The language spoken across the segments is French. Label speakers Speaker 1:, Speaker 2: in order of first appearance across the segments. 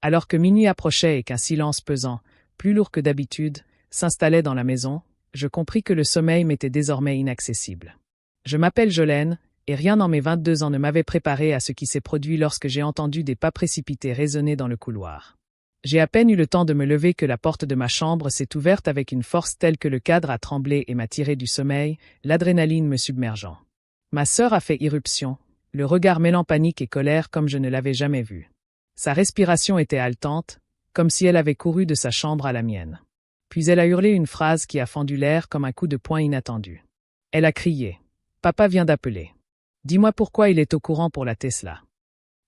Speaker 1: Alors que minuit approchait et qu'un silence pesant, plus lourd que d'habitude, s'installait dans la maison, je compris que le sommeil m'était désormais inaccessible. Je m'appelle Jolene, et rien en mes 22 ans ne m'avait préparé à ce qui s'est produit lorsque j'ai entendu des pas précipités résonner dans le couloir. J'ai à peine eu le temps de me lever que la porte de ma chambre s'est ouverte avec une force telle que le cadre a tremblé et m'a tiré du sommeil, l'adrénaline me submergeant. Ma sœur a fait irruption, le regard mêlant panique et colère comme je ne l'avais jamais vu. Sa respiration était haletante, comme si elle avait couru de sa chambre à la mienne. Puis elle a hurlé une phrase qui a fendu l'air comme un coup de poing inattendu. Elle a crié. « Papa vient d'appeler. Dis-moi pourquoi il est au courant pour la Tesla. »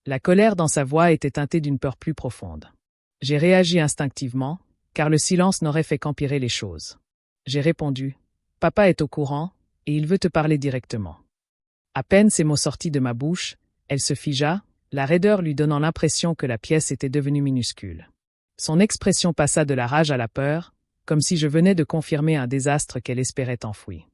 Speaker 1: La colère dans sa voix était teintée d'une peur plus profonde. J'ai réagi instinctivement, car le silence n'aurait fait qu'empirer les choses. J'ai répondu. « Papa est au courant, et il veut te parler directement. » À peine ces mots sortis de ma bouche, elle se figea, la raideur lui donnant l'impression que la pièce était devenue minuscule. Son expression passa de la rage à la peur, comme si je venais de confirmer un désastre qu'elle espérait enfoui.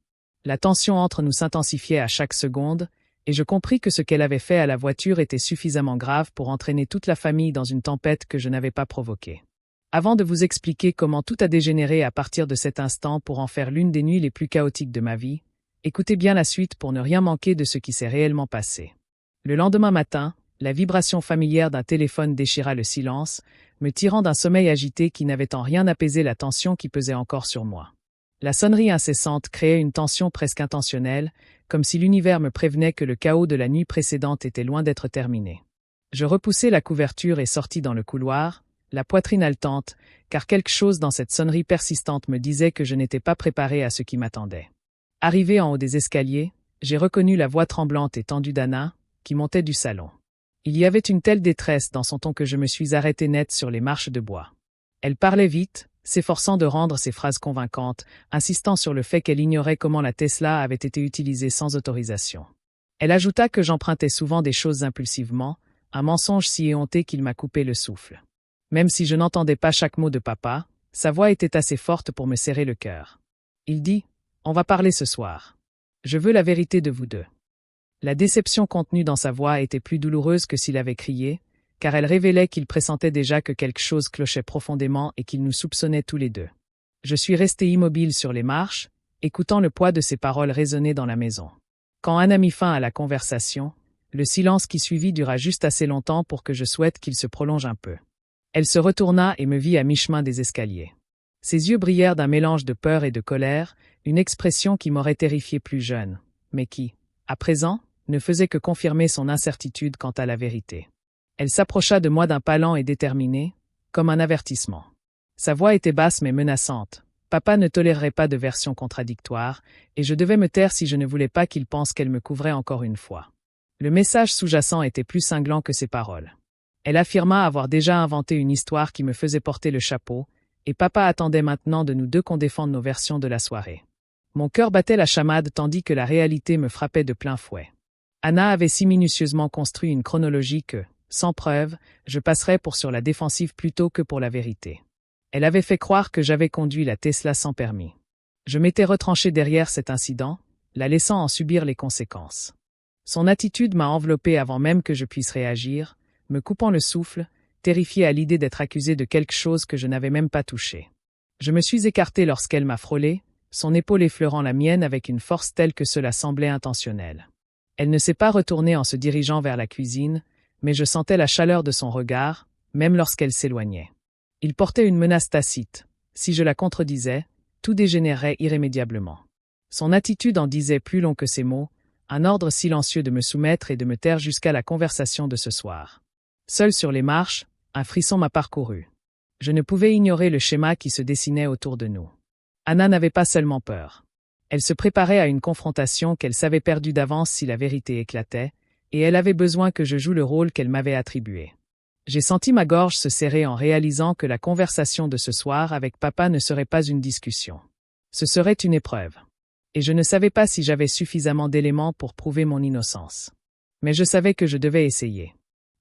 Speaker 1: La tension entre nous s'intensifiait à chaque seconde, et je compris que ce qu'elle avait fait à la voiture était suffisamment grave pour entraîner toute la famille dans une tempête que je n'avais pas provoquée. Avant de vous expliquer comment tout a dégénéré à partir de cet instant pour en faire l'une des nuits les plus chaotiques de ma vie, écoutez bien la suite pour ne rien manquer de ce qui s'est réellement passé. Le lendemain matin, la vibration familière d'un téléphone déchira le silence, me tirant d'un sommeil agité qui n'avait en rien apaisé la tension qui pesait encore sur moi. La sonnerie incessante créait une tension presque intentionnelle, comme si l'univers me prévenait que le chaos de la nuit précédente était loin d'être terminé. Je repoussai la couverture et sortis dans le couloir, la poitrine haletante, car quelque chose dans cette sonnerie persistante me disait que je n'étais pas préparé à ce qui m'attendait. Arrivé en haut des escaliers, j'ai reconnu la voix tremblante et tendue d'Anna, qui montait du salon. Il y avait une telle détresse dans son ton que je me suis arrêté net sur les marches de bois. Elle parlait vite, s'efforçant de rendre ses phrases convaincantes, insistant sur le fait qu'elle ignorait comment la Tesla avait été utilisée sans autorisation. Elle ajouta que j'empruntais souvent des choses impulsivement, un mensonge si éhonté qu'il m'a coupé le souffle. Même si je n'entendais pas chaque mot de papa, sa voix était assez forte pour me serrer le cœur. Il dit « On va parler ce soir. Je veux la vérité de vous deux. » La déception contenue dans sa voix était plus douloureuse que s'il avait crié, car elle révélait qu'il pressentait déjà que quelque chose clochait profondément et qu'il nous soupçonnait tous les deux. Je suis resté immobile sur les marches, écoutant le poids de ses paroles résonner dans la maison. Quand Anna mit fin à la conversation, le silence qui suivit dura juste assez longtemps pour que je souhaite qu'il se prolonge un peu. Elle se retourna et me vit à mi-chemin des escaliers. Ses yeux brillèrent d'un mélange de peur et de colère, une expression qui m'aurait terrifié plus jeune, mais qui, à présent, ne faisait que confirmer son incertitude quant à la vérité. Elle s'approcha de moi d'un pas lent et déterminé, comme un avertissement. Sa voix était basse mais menaçante. Papa ne tolérerait pas de versions contradictoires, et je devais me taire si je ne voulais pas qu'il pense qu'elle me couvrait encore une fois. Le message sous-jacent était plus cinglant que ses paroles. Elle affirma avoir déjà inventé une histoire qui me faisait porter le chapeau, et papa attendait maintenant de nous deux qu'on défende nos versions de la soirée. Mon cœur battait la chamade tandis que la réalité me frappait de plein fouet. Anna avait si minutieusement construit une chronologie que, sans preuve, je passerais pour sur la défensive plutôt que pour la vérité. Elle avait fait croire que j'avais conduit la Tesla sans permis. Je m'étais retranché derrière cet incident, la laissant en subir les conséquences. Son attitude m'a enveloppé avant même que je puisse réagir, me coupant le souffle, terrifié à l'idée d'être accusé de quelque chose que je n'avais même pas touché. Je me suis écarté lorsqu'elle m'a frôlé, son épaule effleurant la mienne avec une force telle que cela semblait intentionnel. Elle ne s'est pas retournée en se dirigeant vers la cuisine, mais je sentais la chaleur de son regard, même lorsqu'elle s'éloignait. Il portait une menace tacite. Si je la contredisais, tout dégénérerait irrémédiablement. Son attitude en disait plus long que ses mots, un ordre silencieux de me soumettre et de me taire jusqu'à la conversation de ce soir. Seul sur les marches, un frisson m'a parcouru. Je ne pouvais ignorer le schéma qui se dessinait autour de nous. Anna n'avait pas seulement peur. Elle se préparait à une confrontation qu'elle savait perdue d'avance si la vérité éclatait, et elle avait besoin que je joue le rôle qu'elle m'avait attribué. J'ai senti ma gorge se serrer en réalisant que la conversation de ce soir avec papa ne serait pas une discussion. Ce serait une épreuve. Et je ne savais pas si j'avais suffisamment d'éléments pour prouver mon innocence. Mais je savais que je devais essayer.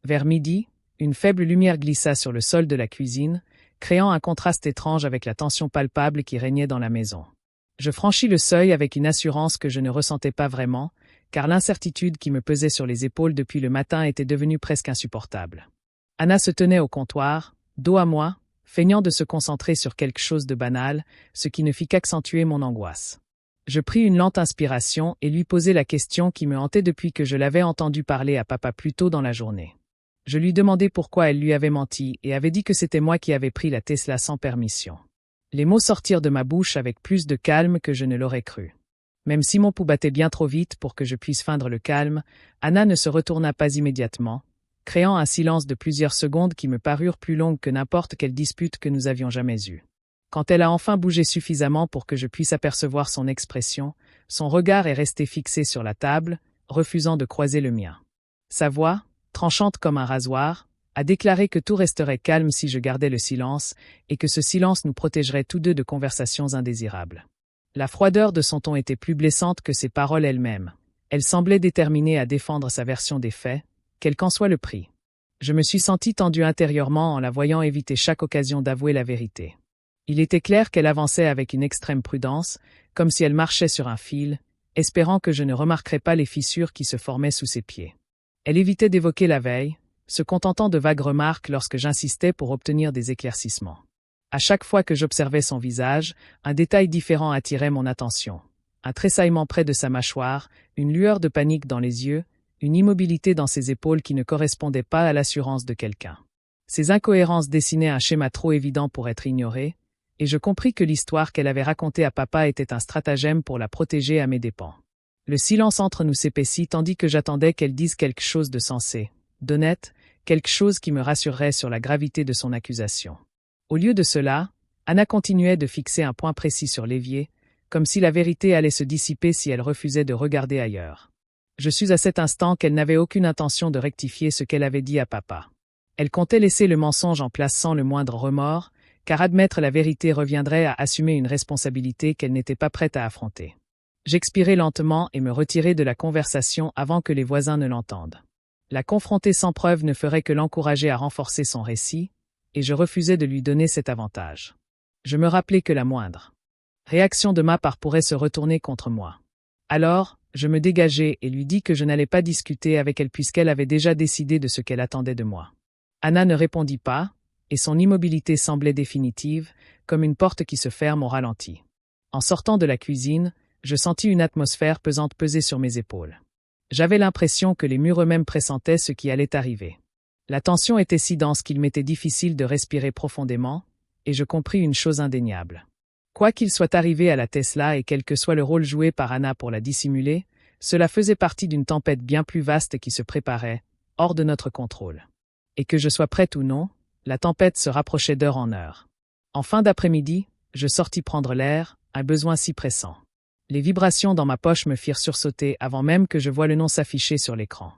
Speaker 1: Vers midi, une faible lumière glissa sur le sol de la cuisine, créant un contraste étrange avec la tension palpable qui régnait dans la maison. Je franchis le seuil avec une assurance que je ne ressentais pas vraiment, car l'incertitude qui me pesait sur les épaules depuis le matin était devenue presque insupportable. Anna se tenait au comptoir, dos à moi, feignant de se concentrer sur quelque chose de banal, ce qui ne fit qu'accentuer mon angoisse. Je pris une lente inspiration et lui posai la question qui me hantait depuis que je l'avais entendu parler à papa plus tôt dans la journée. Je lui demandai pourquoi elle lui avait menti et avait dit que c'était moi qui avais pris la Tesla sans permission. Les mots sortirent de ma bouche avec plus de calme que je ne l'aurais cru. Même si mon pouls battait bien trop vite pour que je puisse feindre le calme, Anna ne se retourna pas immédiatement, créant un silence de plusieurs secondes qui me parurent plus longues que n'importe quelle dispute que nous avions jamais eue. Quand elle a enfin bougé suffisamment pour que je puisse apercevoir son expression, son regard est resté fixé sur la table, refusant de croiser le mien. Sa voix, tranchante comme un rasoir, a déclaré que tout resterait calme si je gardais le silence, et que ce silence nous protégerait tous deux de conversations indésirables. La froideur de son ton était plus blessante que ses paroles elles-mêmes. Elle semblait déterminée à défendre sa version des faits, quel qu'en soit le prix. Je me suis senti tendu intérieurement en la voyant éviter chaque occasion d'avouer la vérité. Il était clair qu'elle avançait avec une extrême prudence, comme si elle marchait sur un fil, espérant que je ne remarquerais pas les fissures qui se formaient sous ses pieds. Elle évitait d'évoquer la veille, se contentant de vagues remarques lorsque j'insistais pour obtenir des éclaircissements. À chaque fois que j'observais son visage, un détail différent attirait mon attention. Un tressaillement près de sa mâchoire, une lueur de panique dans les yeux, une immobilité dans ses épaules qui ne correspondait pas à l'assurance de quelqu'un. Ces incohérences dessinaient un schéma trop évident pour être ignoré, et je compris que l'histoire qu'elle avait racontée à papa était un stratagème pour la protéger à mes dépens. Le silence entre nous s'épaissit tandis que j'attendais qu'elle dise quelque chose de sensé, d'honnête, quelque chose qui me rassurerait sur la gravité de son accusation. Au lieu de cela, Anna continuait de fixer un point précis sur l'évier, comme si la vérité allait se dissiper si elle refusait de regarder ailleurs. Je sus à cet instant qu'elle n'avait aucune intention de rectifier ce qu'elle avait dit à papa. Elle comptait laisser le mensonge en place sans le moindre remords, car admettre la vérité reviendrait à assumer une responsabilité qu'elle n'était pas prête à affronter. J'expirai lentement et me retirai de la conversation avant que les voisins ne l'entendent. La confronter sans preuve ne ferait que l'encourager à renforcer son récit, et je refusais de lui donner cet avantage. Je me rappelais que la moindre réaction de ma part pourrait se retourner contre moi. Alors, je me dégageai et lui dis que je n'allais pas discuter avec elle puisqu'elle avait déjà décidé de ce qu'elle attendait de moi. Anna ne répondit pas, et son immobilité semblait définitive, comme une porte qui se ferme au ralenti. En sortant de la cuisine, je sentis une atmosphère pesante peser sur mes épaules. J'avais l'impression que les murs eux-mêmes pressentaient ce qui allait arriver. La tension était si dense qu'il m'était difficile de respirer profondément, et je compris une chose indéniable. Quoi qu'il soit arrivé à la Tesla et quel que soit le rôle joué par Anna pour la dissimuler, cela faisait partie d'une tempête bien plus vaste qui se préparait, hors de notre contrôle. Et que je sois prête ou non, la tempête se rapprochait d'heure en heure. En fin d'après-midi, je sortis prendre l'air, un besoin si pressant. Les vibrations dans ma poche me firent sursauter avant même que je voie le nom s'afficher sur l'écran.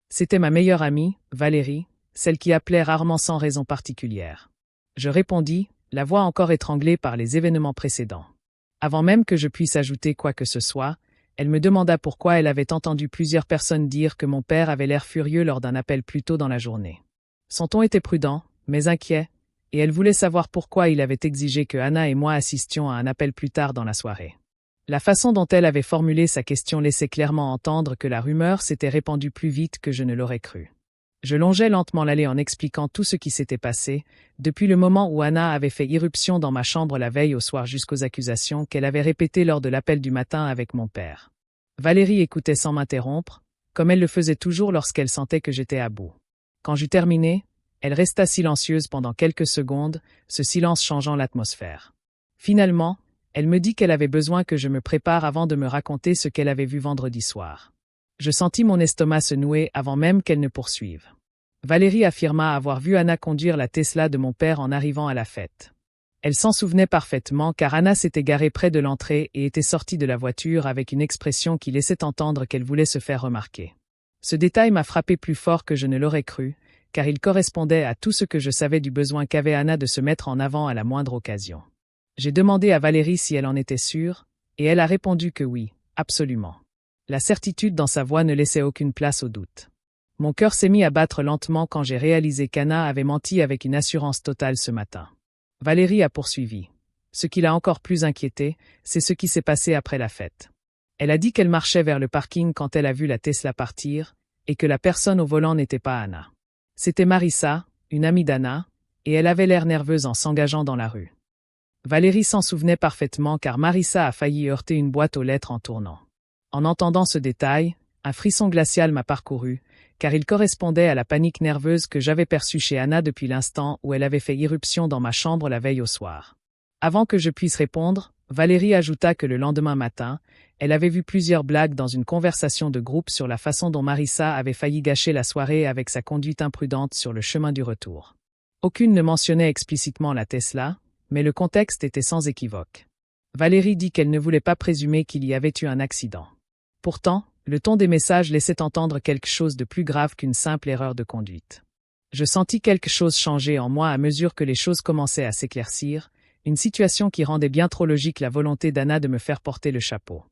Speaker 1: C'était ma meilleure amie, Valérie, celle qui appelait rarement sans raison particulière. Je répondis, la voix encore étranglée par les événements précédents. Avant même que je puisse ajouter quoi que ce soit, elle me demanda pourquoi elle avait entendu plusieurs personnes dire que mon père avait l'air furieux lors d'un appel plus tôt dans la journée. Son ton était prudent, mais inquiet, et elle voulait savoir pourquoi il avait exigé que Anna et moi assistions à un appel plus tard dans la soirée. La façon dont elle avait formulé sa question laissait clairement entendre que la rumeur s'était répandue plus vite que je ne l'aurais cru. Je longeais lentement l'allée en expliquant tout ce qui s'était passé, depuis le moment où Anna avait fait irruption dans ma chambre la veille au soir jusqu'aux accusations qu'elle avait répétées lors de l'appel du matin avec mon père. Valérie écoutait sans m'interrompre, comme elle le faisait toujours lorsqu'elle sentait que j'étais à bout. Quand j'eus terminé, elle resta silencieuse pendant quelques secondes, ce silence changeant l'atmosphère. Finalement, elle me dit qu'elle avait besoin que je me prépare avant de me raconter ce qu'elle avait vu vendredi soir. Je sentis mon estomac se nouer avant même qu'elle ne poursuive. Valérie affirma avoir vu Anna conduire la Tesla de mon père en arrivant à la fête. Elle s'en souvenait parfaitement car Anna s'était garée près de l'entrée et était sortie de la voiture avec une expression qui laissait entendre qu'elle voulait se faire remarquer. Ce détail m'a frappé plus fort que je ne l'aurais cru, car il correspondait à tout ce que je savais du besoin qu'avait Anna de se mettre en avant à la moindre occasion. J'ai demandé à Valérie si elle en était sûre, et elle a répondu que oui, absolument. La certitude dans sa voix ne laissait aucune place au doute. Mon cœur s'est mis à battre lentement quand j'ai réalisé qu'Anna avait menti avec une assurance totale ce matin. Valérie a poursuivi. Ce qui l'a encore plus inquiétée, c'est ce qui s'est passé après la fête. Elle a dit qu'elle marchait vers le parking quand elle a vu la Tesla partir, et que la personne au volant n'était pas Anna. C'était Marissa, une amie d'Anna, et elle avait l'air nerveuse en s'engageant dans la rue. Valérie s'en souvenait parfaitement car Marissa a failli heurter une boîte aux lettres en tournant. En entendant ce détail, un frisson glacial m'a parcouru, car il correspondait à la panique nerveuse que j'avais perçue chez Anna depuis l'instant où elle avait fait irruption dans ma chambre la veille au soir. Avant que je puisse répondre, Valérie ajouta que le lendemain matin, elle avait vu plusieurs blagues dans une conversation de groupe sur la façon dont Marissa avait failli gâcher la soirée avec sa conduite imprudente sur le chemin du retour. Aucune ne mentionnait explicitement la Tesla, mais le contexte était sans équivoque. Valérie dit qu'elle ne voulait pas présumer qu'il y avait eu un accident. Pourtant, le ton des messages laissait entendre quelque chose de plus grave qu'une simple erreur de conduite. Je sentis quelque chose changer en moi à mesure que les choses commençaient à s'éclaircir, une situation qui rendait bien trop logique la volonté d'Anna de me faire porter le chapeau.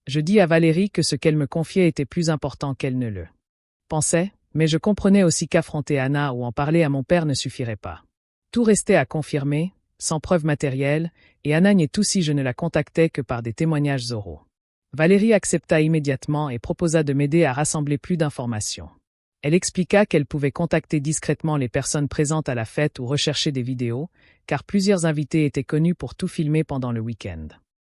Speaker 1: Je dis à Valérie que ce qu'elle me confiait était plus important qu'elle ne le pensait, mais je comprenais aussi qu'affronter Anna ou en parler à mon père ne suffirait pas. Tout restait à confirmer, sans preuve matérielle, et Anna niait tout si je ne la contactais que par des témoignages oraux. Valérie accepta immédiatement et proposa de m'aider à rassembler plus d'informations. Elle expliqua qu'elle pouvait contacter discrètement les personnes présentes à la fête ou rechercher des vidéos, car plusieurs invités étaient connus pour tout filmer pendant le week-end.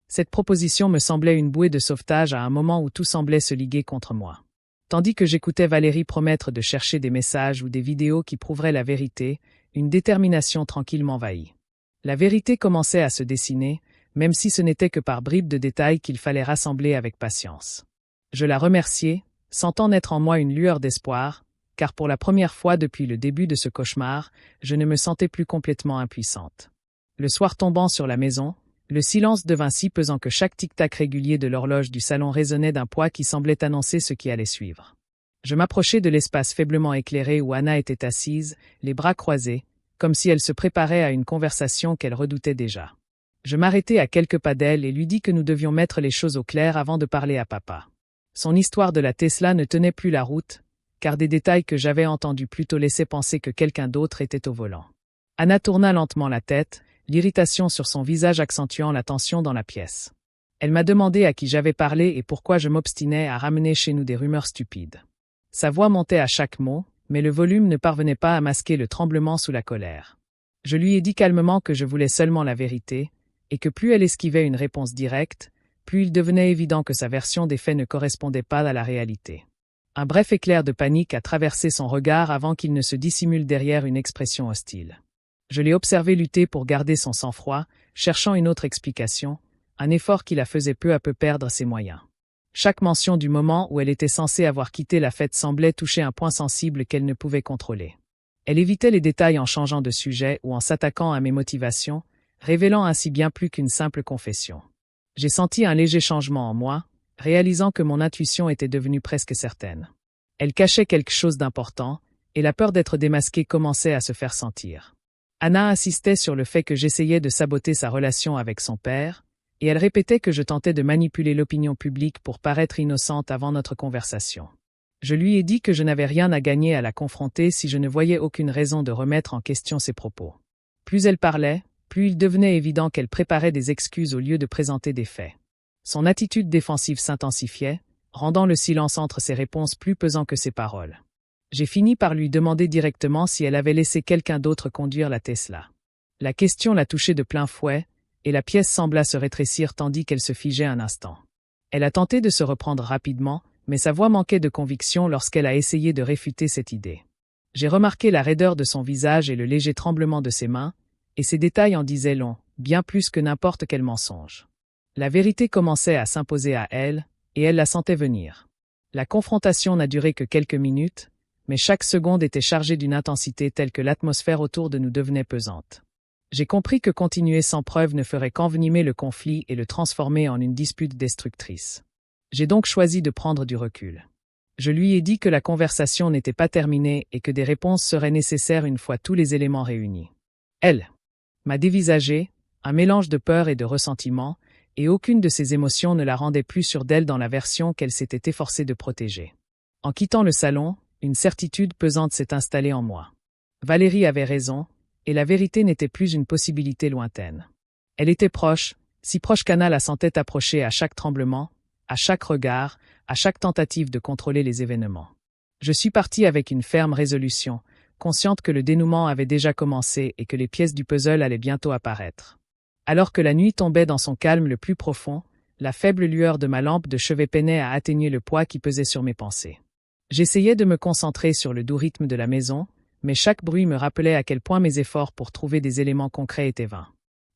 Speaker 1: Cette proposition me semblait une bouée de sauvetage à un moment où tout semblait se liguer contre moi. Tandis que j'écoutais Valérie promettre de chercher des messages ou des vidéos qui prouveraient la vérité, une détermination tranquille m'envahit. La vérité commençait à se dessiner, même si ce n'était que par bribes de détails qu'il fallait rassembler avec patience. Je la remerciai, sentant naître en moi une lueur d'espoir, car pour la première fois depuis le début de ce cauchemar, je ne me sentais plus complètement impuissante. Le soir tombant sur la maison, le silence devint si pesant que chaque tic-tac régulier de l'horloge du salon résonnait d'un poids qui semblait annoncer ce qui allait suivre. Je m'approchai de l'espace faiblement éclairé où Anna était assise, les bras croisés, comme si elle se préparait à une conversation qu'elle redoutait déjà. Je m'arrêtai à quelques pas d'elle et lui dis que nous devions mettre les choses au clair avant de parler à papa. Son histoire de la Tesla ne tenait plus la route, car des détails que j'avais entendus plus tôt laissaient penser que quelqu'un d'autre était au volant. Anna tourna lentement la tête, l'irritation sur son visage accentuant la tension dans la pièce. Elle m'a demandé à qui j'avais parlé et pourquoi je m'obstinais à ramener chez nous des rumeurs stupides. Sa voix montait à chaque mot, mais le volume ne parvenait pas à masquer le tremblement sous la colère. Je lui ai dit calmement que je voulais seulement la vérité, et que plus elle esquivait une réponse directe, plus il devenait évident que sa version des faits ne correspondait pas à la réalité. Un bref éclair de panique a traversé son regard avant qu'il ne se dissimule derrière une expression hostile. Je l'ai observé lutter pour garder son sang-froid, cherchant une autre explication, un effort qui la faisait peu à peu perdre ses moyens. Chaque mention du moment où elle était censée avoir quitté la fête semblait toucher un point sensible qu'elle ne pouvait contrôler. Elle évitait les détails en changeant de sujet ou en s'attaquant à mes motivations, révélant ainsi bien plus qu'une simple confession. J'ai senti un léger changement en moi, réalisant que mon intuition était devenue presque certaine. Elle cachait quelque chose d'important, et la peur d'être démasquée commençait à se faire sentir. Anna insistait sur le fait que j'essayais de saboter sa relation avec son père, et elle répétait que je tentais de manipuler l'opinion publique pour paraître innocente avant notre conversation. Je lui ai dit que je n'avais rien à gagner à la confronter si je ne voyais aucune raison de remettre en question ses propos. Plus elle parlait, plus il devenait évident qu'elle préparait des excuses au lieu de présenter des faits. Son attitude défensive s'intensifiait, rendant le silence entre ses réponses plus pesant que ses paroles. J'ai fini par lui demander directement si elle avait laissé quelqu'un d'autre conduire la Tesla. La question l'a touchée de plein fouet, et la pièce sembla se rétrécir tandis qu'elle se figeait un instant. Elle a tenté de se reprendre rapidement, mais sa voix manquait de conviction lorsqu'elle a essayé de réfuter cette idée. J'ai remarqué la raideur de son visage et le léger tremblement de ses mains, et ces détails en disaient long, bien plus que n'importe quel mensonge. La vérité commençait à s'imposer à elle, et elle la sentait venir. La confrontation n'a duré que quelques minutes, mais chaque seconde était chargée d'une intensité telle que l'atmosphère autour de nous devenait pesante. J'ai compris que continuer sans preuve ne ferait qu'envenimer le conflit et le transformer en une dispute destructrice. J'ai donc choisi de prendre du recul. Je lui ai dit que la conversation n'était pas terminée et que des réponses seraient nécessaires une fois tous les éléments réunis. Elle m'a dévisagé, un mélange de peur et de ressentiment, et aucune de ces émotions ne la rendait plus sûre d'elle dans la version qu'elle s'était efforcée de protéger. En quittant le salon, une certitude pesante s'est installée en moi. Valérie avait raison, et la vérité n'était plus une possibilité lointaine. Elle était proche, si proche qu'Anna la sentait approcher à chaque tremblement, à chaque regard, à chaque tentative de contrôler les événements. Je suis parti avec une ferme résolution, consciente que le dénouement avait déjà commencé et que les pièces du puzzle allaient bientôt apparaître. Alors que la nuit tombait dans son calme le plus profond, la faible lueur de ma lampe de chevet peinait à atténuer le poids qui pesait sur mes pensées. J'essayais de me concentrer sur le doux rythme de la maison, mais chaque bruit me rappelait à quel point mes efforts pour trouver des éléments concrets étaient vains.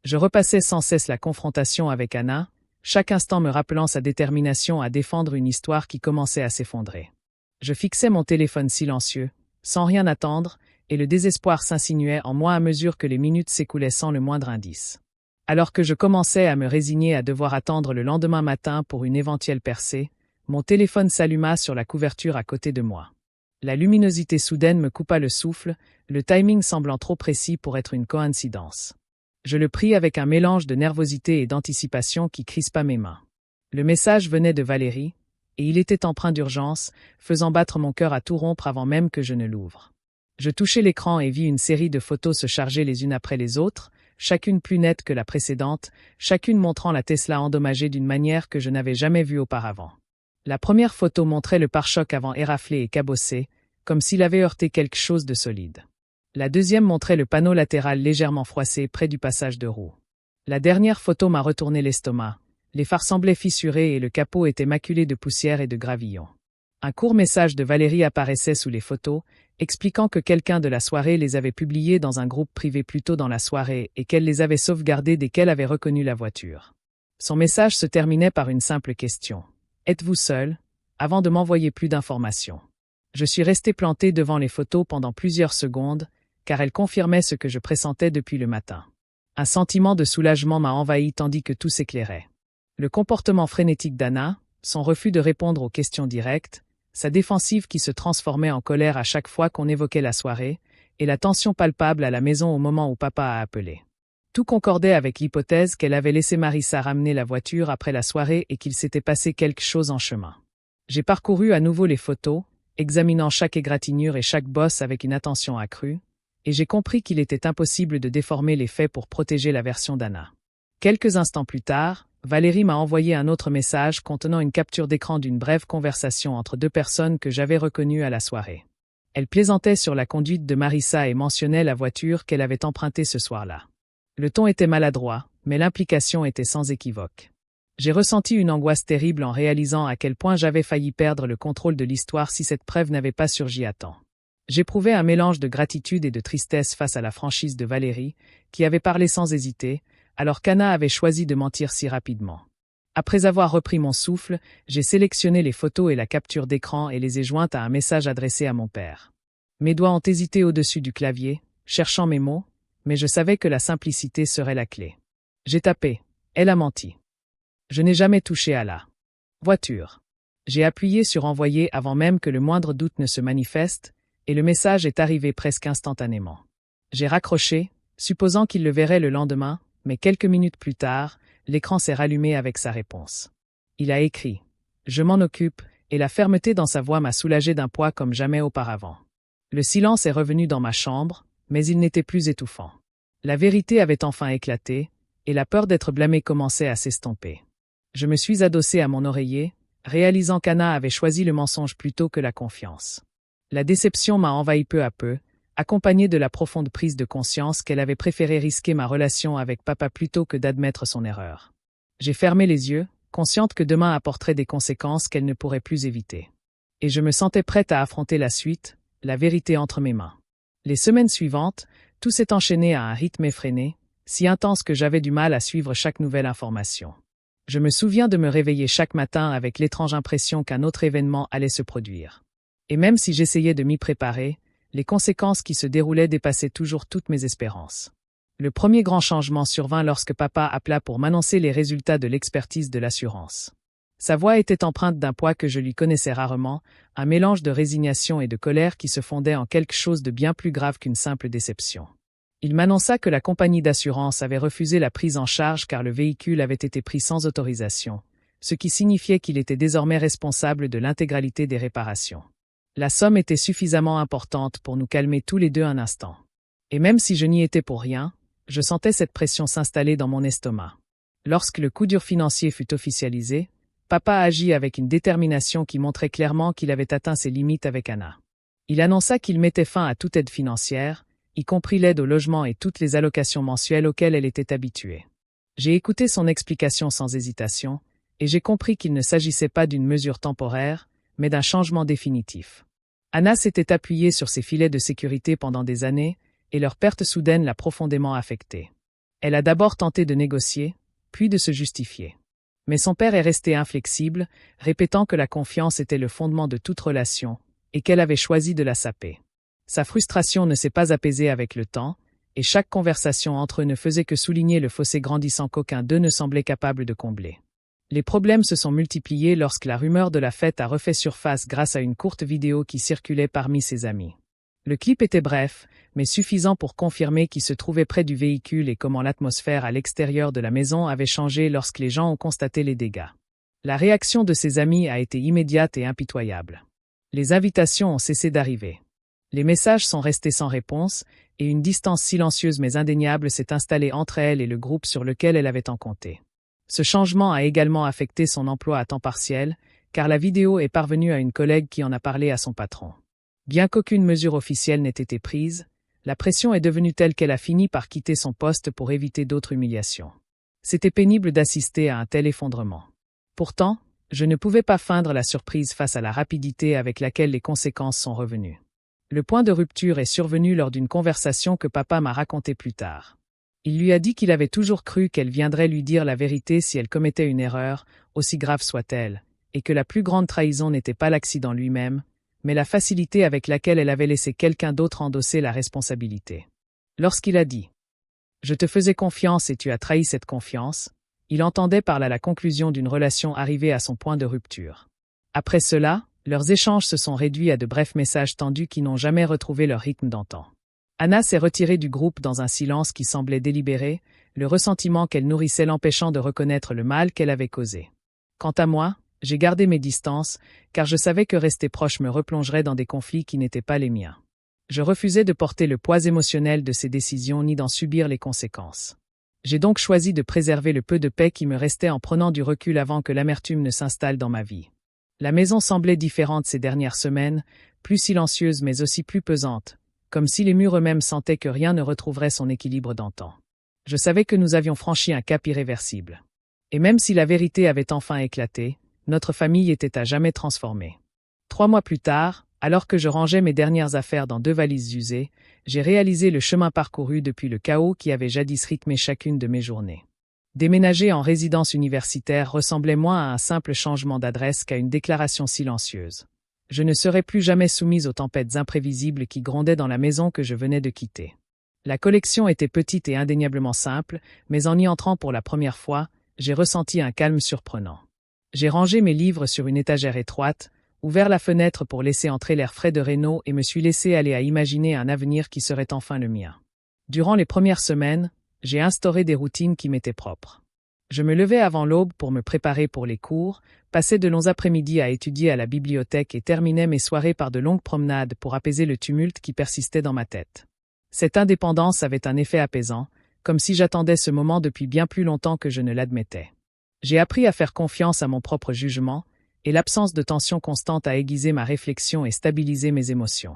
Speaker 1: Je repassais sans cesse la confrontation avec Anna, chaque instant me rappelant sa détermination à défendre une histoire qui commençait à s'effondrer. Je fixais mon téléphone silencieux, sans rien attendre, et le désespoir s'insinuait en moi à mesure que les minutes s'écoulaient sans le moindre indice. Alors que je commençais à me résigner à devoir attendre le lendemain matin pour une éventuelle percée, mon téléphone s'alluma sur la couverture à côté de moi. La luminosité soudaine me coupa le souffle, le timing semblant trop précis pour être une coïncidence. Je le pris avec un mélange de nervosité et d'anticipation qui crispa mes mains. Le message venait de Valérie, et il était empreint d'urgence, faisant battre mon cœur à tout rompre avant même que je ne l'ouvre. Je touchai l'écran et vis une série de photos se charger les unes après les autres, chacune plus nette que la précédente, chacune montrant la Tesla endommagée d'une manière que je n'avais jamais vue auparavant. La première photo montrait le pare-choc avant éraflé et cabossé, comme s'il avait heurté quelque chose de solide. La deuxième montrait le panneau latéral légèrement froissé près du passage de roue. La dernière photo m'a retourné l'estomac. Les phares semblaient fissurés et le capot était maculé de poussière et de gravillons. Un court message de Valérie apparaissait sous les photos, expliquant que quelqu'un de la soirée les avait publiées dans un groupe privé plus tôt dans la soirée et qu'elle les avait sauvegardés dès qu'elle avait reconnu la voiture. Son message se terminait par une simple question. « Êtes-vous seul ?» avant de m'envoyer plus d'informations. Je suis resté planté devant les photos pendant plusieurs secondes, car elles confirmaient ce que je pressentais depuis le matin. Un sentiment de soulagement m'a envahi tandis que tout s'éclairait. Le comportement frénétique d'Anna, son refus de répondre aux questions directes, sa défensive qui se transformait en colère à chaque fois qu'on évoquait la soirée, et la tension palpable à la maison au moment où papa a appelé. Tout concordait avec l'hypothèse qu'elle avait laissé Marissa ramener la voiture après la soirée et qu'il s'était passé quelque chose en chemin. J'ai parcouru à nouveau les photos, examinant chaque égratignure et chaque bosse avec une attention accrue, et j'ai compris qu'il était impossible de déformer les faits pour protéger la version d'Anna. Quelques instants plus tard, Valérie m'a envoyé un autre message contenant une capture d'écran d'une brève conversation entre deux personnes que j'avais reconnues à la soirée. Elle plaisantait sur la conduite de Marissa et mentionnait la voiture qu'elle avait empruntée ce soir-là. Le ton était maladroit, mais l'implication était sans équivoque. J'ai ressenti une angoisse terrible en réalisant à quel point j'avais failli perdre le contrôle de l'histoire si cette preuve n'avait pas surgi à temps. J'éprouvais un mélange de gratitude et de tristesse face à la franchise de Valérie, qui avait parlé sans hésiter, alors qu'Anna avait choisi de mentir si rapidement. Après avoir repris mon souffle, j'ai sélectionné les photos et la capture d'écran et les ai jointes à un message adressé à mon père. Mes doigts ont hésité au-dessus du clavier, cherchant mes mots, mais je savais que la simplicité serait la clé. J'ai tapé. Elle a menti. Je n'ai jamais touché à la voiture. J'ai appuyé sur envoyer avant même que le moindre doute ne se manifeste, et le message est arrivé presque instantanément. J'ai raccroché, supposant qu'il le verrait le lendemain, mais quelques minutes plus tard, l'écran s'est rallumé avec sa réponse. Il a écrit « Je m'en occupe » et la fermeté dans sa voix m'a soulagé d'un poids comme jamais auparavant. Le silence est revenu dans ma chambre, mais il n'était plus étouffant. La vérité avait enfin éclaté, et la peur d'être blâmé commençait à s'estomper. Je me suis adossé à mon oreiller, réalisant qu'Anna avait choisi le mensonge plutôt que la confiance. La déception m'a envahi peu à peu, accompagnée de la profonde prise de conscience qu'elle avait préféré risquer ma relation avec papa plutôt que d'admettre son erreur. J'ai fermé les yeux, consciente que demain apporterait des conséquences qu'elle ne pourrait plus éviter. Et je me sentais prête à affronter la suite, la vérité entre mes mains. Les semaines suivantes, tout s'est enchaîné à un rythme effréné, si intense que j'avais du mal à suivre chaque nouvelle information. Je me souviens de me réveiller chaque matin avec l'étrange impression qu'un autre événement allait se produire. Et même si j'essayais de m'y préparer, les conséquences qui se déroulaient dépassaient toujours toutes mes espérances. Le premier grand changement survint lorsque papa appela pour m'annoncer les résultats de l'expertise de l'assurance. Sa voix était empreinte d'un poids que je lui connaissais rarement, un mélange de résignation et de colère qui se fondait en quelque chose de bien plus grave qu'une simple déception. Il m'annonça que la compagnie d'assurance avait refusé la prise en charge car le véhicule avait été pris sans autorisation, ce qui signifiait qu'il était désormais responsable de l'intégralité des réparations. La somme était suffisamment importante pour nous calmer tous les deux un instant. Et même si je n'y étais pour rien, je sentais cette pression s'installer dans mon estomac. Lorsque le coup dur financier fut officialisé, papa agit avec une détermination qui montrait clairement qu'il avait atteint ses limites avec Anna. Il annonça qu'il mettait fin à toute aide financière, y compris l'aide au logement et toutes les allocations mensuelles auxquelles elle était habituée. J'ai écouté son explication sans hésitation, et j'ai compris qu'il ne s'agissait pas d'une mesure temporaire, mais d'un changement définitif. Anna s'était appuyée sur ses filets de sécurité pendant des années, et leur perte soudaine l'a profondément affectée. Elle a d'abord tenté de négocier, puis de se justifier. Mais son père est resté inflexible, répétant que la confiance était le fondement de toute relation, et qu'elle avait choisi de la saper. Sa frustration ne s'est pas apaisée avec le temps, et chaque conversation entre eux ne faisait que souligner le fossé grandissant qu'aucun d'eux ne semblait capable de combler. Les problèmes se sont multipliés lorsque la rumeur de la fête a refait surface grâce à une courte vidéo qui circulait parmi ses amis. Le clip était bref, mais suffisant pour confirmer qui se trouvait près du véhicule et comment l'atmosphère à l'extérieur de la maison avait changé lorsque les gens ont constaté les dégâts. La réaction de ses amis a été immédiate et impitoyable. Les invitations ont cessé d'arriver. Les messages sont restés sans réponse, et une distance silencieuse mais indéniable s'est installée entre elle et le groupe sur lequel elle avait tant compté. Ce changement a également affecté son emploi à temps partiel, car la vidéo est parvenue à une collègue qui en a parlé à son patron. Bien qu'aucune mesure officielle n'ait été prise, la pression est devenue telle qu'elle a fini par quitter son poste pour éviter d'autres humiliations. C'était pénible d'assister à un tel effondrement. Pourtant, je ne pouvais pas feindre la surprise face à la rapidité avec laquelle les conséquences sont revenues. Le point de rupture est survenu lors d'une conversation que papa m'a racontée plus tard. Il lui a dit qu'il avait toujours cru qu'elle viendrait lui dire la vérité si elle commettait une erreur, aussi grave soit-elle, et que la plus grande trahison n'était pas l'accident lui-même, mais la facilité avec laquelle elle avait laissé quelqu'un d'autre endosser la responsabilité. Lorsqu'il a dit « Je te faisais confiance et tu as trahi cette confiance », il entendait par là la conclusion d'une relation arrivée à son point de rupture. Après cela, leurs échanges se sont réduits à de brefs messages tendus qui n'ont jamais retrouvé leur rythme d'antan. Anna s'est retirée du groupe dans un silence qui semblait délibéré, le ressentiment qu'elle nourrissait l'empêchant de reconnaître le mal qu'elle avait causé. Quant à moi, j'ai gardé mes distances, car je savais que rester proche me replongerait dans des conflits qui n'étaient pas les miens. Je refusais de porter le poids émotionnel de ces décisions ni d'en subir les conséquences. J'ai donc choisi de préserver le peu de paix qui me restait en prenant du recul avant que l'amertume ne s'installe dans ma vie. La maison semblait différente ces dernières semaines, plus silencieuse mais aussi plus pesante, comme si les murs eux-mêmes sentaient que rien ne retrouverait son équilibre d'antan. Je savais que nous avions franchi un cap irréversible. Et même si la vérité avait enfin éclaté, notre famille était à jamais transformée. 3 mois plus tard, alors que je rangeais mes dernières affaires dans 2 valises usées, j'ai réalisé le chemin parcouru depuis le chaos qui avait jadis rythmé chacune de mes journées. Déménager en résidence universitaire ressemblait moins à un simple changement d'adresse qu'à une déclaration silencieuse. Je ne serais plus jamais soumise aux tempêtes imprévisibles qui grondaient dans la maison que je venais de quitter. La collection était petite et indéniablement simple, mais en y entrant pour la première fois, j'ai ressenti un calme surprenant. J'ai rangé mes livres sur une étagère étroite, ouvert la fenêtre pour laisser entrer l'air frais de Reno et me suis laissé aller à imaginer un avenir qui serait enfin le mien. Durant les premières semaines, j'ai instauré des routines qui m'étaient propres. Je me levais avant l'aube pour me préparer pour les cours, passais de longs après-midi à étudier à la bibliothèque et terminais mes soirées par de longues promenades pour apaiser le tumulte qui persistait dans ma tête. Cette indépendance avait un effet apaisant, comme si j'attendais ce moment depuis bien plus longtemps que je ne l'admettais. J'ai appris à faire confiance à mon propre jugement, et l'absence de tension constante a aiguisé ma réflexion et stabilisé mes émotions.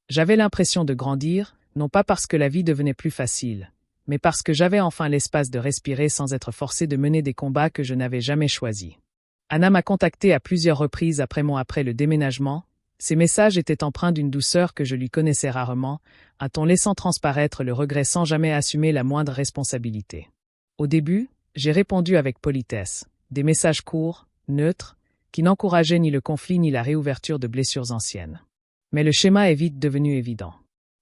Speaker 1: J'avais l'impression de grandir, non pas parce que la vie devenait plus facile, mais parce que j'avais enfin l'espace de respirer sans être forcé de mener des combats que je n'avais jamais choisis. Anna m'a contacté à plusieurs reprises après le déménagement. Ses messages étaient empreints d'une douceur que je lui connaissais rarement, un ton laissant transparaître le regret sans jamais assumer la moindre responsabilité. Au début, j'ai répondu avec politesse, des messages courts, neutres, qui n'encourageaient ni le conflit ni la réouverture de blessures anciennes. Mais le schéma est vite devenu évident.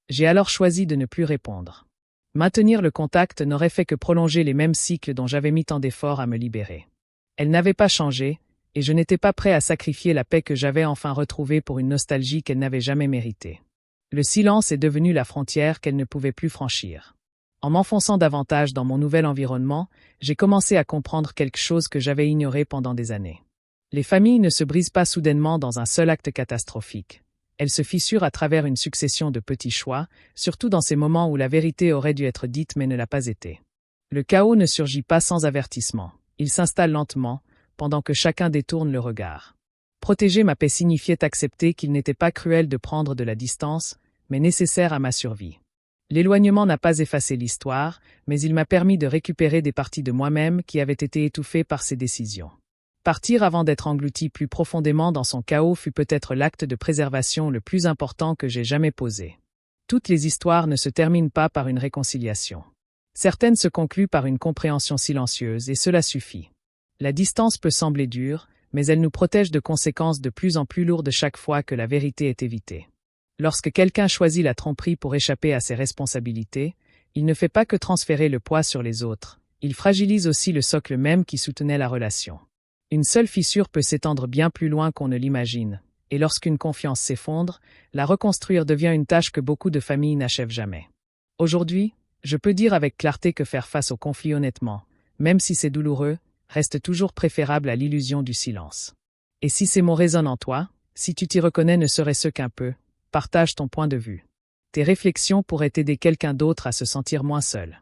Speaker 1: J'ai alors choisi de ne plus répondre. Maintenir le contact n'aurait fait que prolonger les mêmes cycles dont j'avais mis tant d'efforts à me libérer. Elle n'avait pas changé, et je n'étais pas prêt à sacrifier la paix que j'avais enfin retrouvée pour une nostalgie qu'elle n'avait jamais méritée. Le silence est devenu la frontière qu'elle ne pouvait plus franchir. En m'enfonçant davantage dans mon nouvel environnement, j'ai commencé à comprendre quelque chose que j'avais ignoré pendant des années. Les familles ne se brisent pas soudainement dans un seul acte catastrophique. Elles se fissurent à travers une succession de petits choix, surtout dans ces moments où la vérité aurait dû être dite mais ne l'a pas été. Le chaos ne surgit pas sans avertissement. Il s'installe lentement, pendant que chacun détourne le regard. Protéger ma paix signifiait accepter qu'il n'était pas cruel de prendre de la distance, mais nécessaire à ma survie. L'éloignement n'a pas effacé l'histoire, mais il m'a permis de récupérer des parties de moi-même qui avaient été étouffées par ses décisions. Partir avant d'être englouti plus profondément dans son chaos fut peut-être l'acte de préservation le plus important que j'ai jamais posé. Toutes les histoires ne se terminent pas par une réconciliation. Certaines se concluent par une compréhension silencieuse, et cela suffit. La distance peut sembler dure, mais elle nous protège de conséquences de plus en plus lourdes chaque fois que la vérité est évitée. Lorsque quelqu'un choisit la tromperie pour échapper à ses responsabilités, il ne fait pas que transférer le poids sur les autres, il fragilise aussi le socle même qui soutenait la relation. Une seule fissure peut s'étendre bien plus loin qu'on ne l'imagine, et lorsqu'une confiance s'effondre, la reconstruire devient une tâche que beaucoup de familles n'achèvent jamais. Aujourd'hui, je peux dire avec clarté que faire face au conflit honnêtement, même si c'est douloureux, reste toujours préférable à l'illusion du silence. Et si ces mots résonnent en toi, si tu t'y reconnais ne serait-ce qu'un peu, partage ton point de vue. Tes réflexions pourraient aider quelqu'un d'autre à se sentir moins seul.